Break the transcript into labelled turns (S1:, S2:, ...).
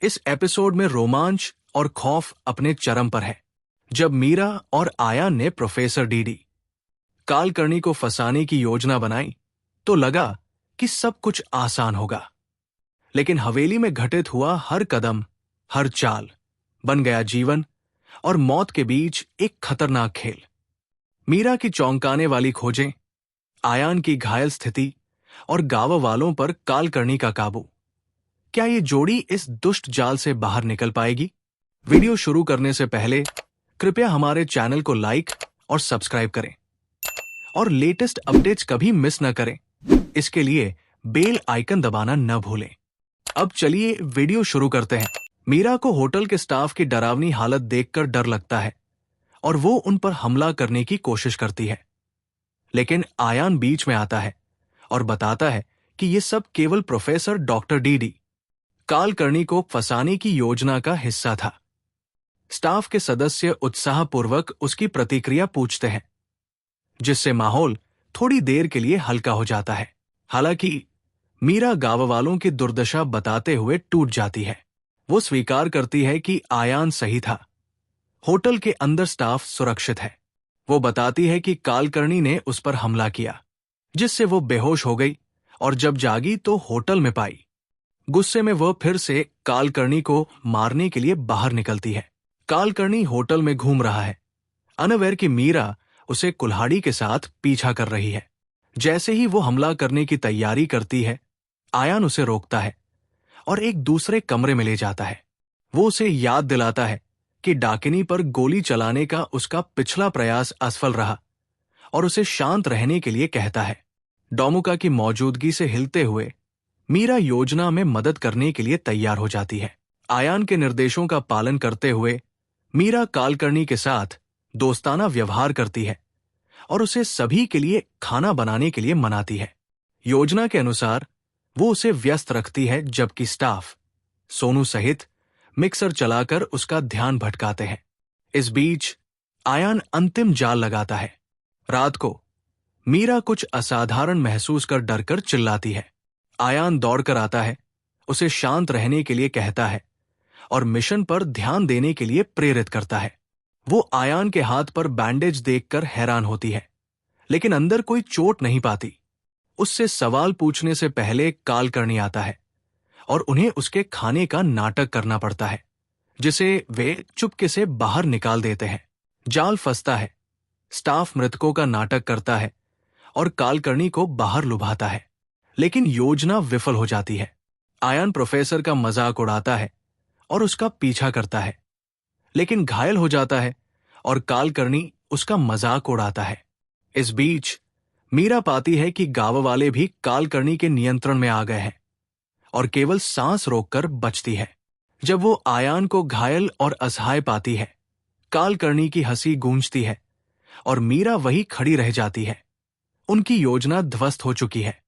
S1: इस एपिसोड में रोमांच और खौफ अपने चरम पर है जब मीरा और आयान ने प्रोफेसर डीडी कालकर्णी को फंसाने की योजना बनाई तो लगा कि सब कुछ आसान होगा। लेकिन हवेली में घटित हुआ हर कदम, हर चाल बन गया जीवन और मौत के बीच एक खतरनाक खेल। मीरा की चौंकाने वाली खोजें, आयान की घायल स्थिति और गांव वालों पर कालकर्णी का काबू। क्या ये जोड़ी इस दुष्ट जाल से बाहर निकल पाएगी? वीडियो शुरू करने से पहले कृपया हमारे चैनल को लाइक और सब्सक्राइब करें और लेटेस्ट अपडेट्स कभी मिस न करें। इसके लिए बेल आइकन दबाना न भूलें। अब चलिए वीडियो शुरू करते हैं। मीरा को होटल के स्टाफ की डरावनी हालत देखकर डर लगता है और वो उन पर हमला करने की कोशिश करती है। लेकिन आयान बीच में आता है और बताता है कि ये सब केवल प्रोफेसर डॉक्टर डीडी कालकर्णी को फंसाने की योजना का हिस्सा था। स्टाफ के सदस्य उत्साहपूर्वक उसकी प्रतिक्रिया पूछते हैं, जिससे माहौल थोड़ी देर के लिए हल्का हो जाता है। हालांकि मीरा गांव वालों की दुर्दशा बताते हुए टूट जाती है। वो स्वीकार करती है कि आयान सही था, होटल के अंदर स्टाफ सुरक्षित है। वो बताती है कि कालकर्णी ने उस पर हमला किया, जिससे वो बेहोश हो गई और जब जागी तो होटल में पाई। गुस्से में वह फिर से कालकर्णी को मारने के लिए बाहर निकलती है। कालकर्णी होटल में घूम रहा है, अनअवेयर कि मीरा उसे कुल्हाड़ी के साथ पीछा कर रही है। जैसे ही वो हमला करने की तैयारी करती है, आयान उसे रोकता है और एक दूसरे कमरे में ले जाता है। वो उसे याद दिलाता है कि डाकिनी पर गोली चलाने का उसका पिछला प्रयास असफल रहा और उसे शांत रहने के लिए कहता है। डोमुका की मौजूदगी से हिलते हुए मीरा योजना में मदद करने के लिए तैयार हो जाती है। आयान के निर्देशों का पालन करते हुए मीरा कालकर्णी के साथ दोस्ताना व्यवहार करती है और उसे सभी के लिए खाना बनाने के लिए मनाती है। योजना के अनुसार वो उसे व्यस्त रखती है, जबकि स्टाफ सोनू सहित मिक्सर चलाकर उसका ध्यान भटकाते हैं। इस बीच आयान अंतिम जाल लगाता है। रात को मीरा कुछ असाधारण महसूस कर डरकर चिल्लाती है। आयान दौड़कर आता है, उसे शांत रहने के लिए कहता है और मिशन पर ध्यान देने के लिए प्रेरित करता है। वो आयान के हाथ पर बैंडेज देखकर हैरान होती है, लेकिन अंदर कोई चोट नहीं पाती। उससे सवाल पूछने से पहले कालकर्णी आता है और उन्हें उसके खाने का नाटक करना पड़ता है, जिसे वे चुपके से बाहर निकाल देते हैं। जाल फंसता है, स्टाफ मृतकों का नाटक करता है और कालकर्णी को बाहर लुभाता है, लेकिन योजना विफल हो जाती है। आयान प्रोफेसर का मजाक उड़ाता है और उसका पीछा करता है, लेकिन घायल हो जाता है और कालकर्णी उसका मजाक उड़ाता है। इस बीच मीरा पाती है कि गांव वाले भी कालकर्णी के नियंत्रण में आ गए हैं और केवल सांस रोककर बचती है। जब वो आयान को घायल और असहाय पाती है, कालकर्णी की हंसी गूंजती है और मीरा वही खड़ी रह जाती है। उनकी योजना ध्वस्त हो चुकी है।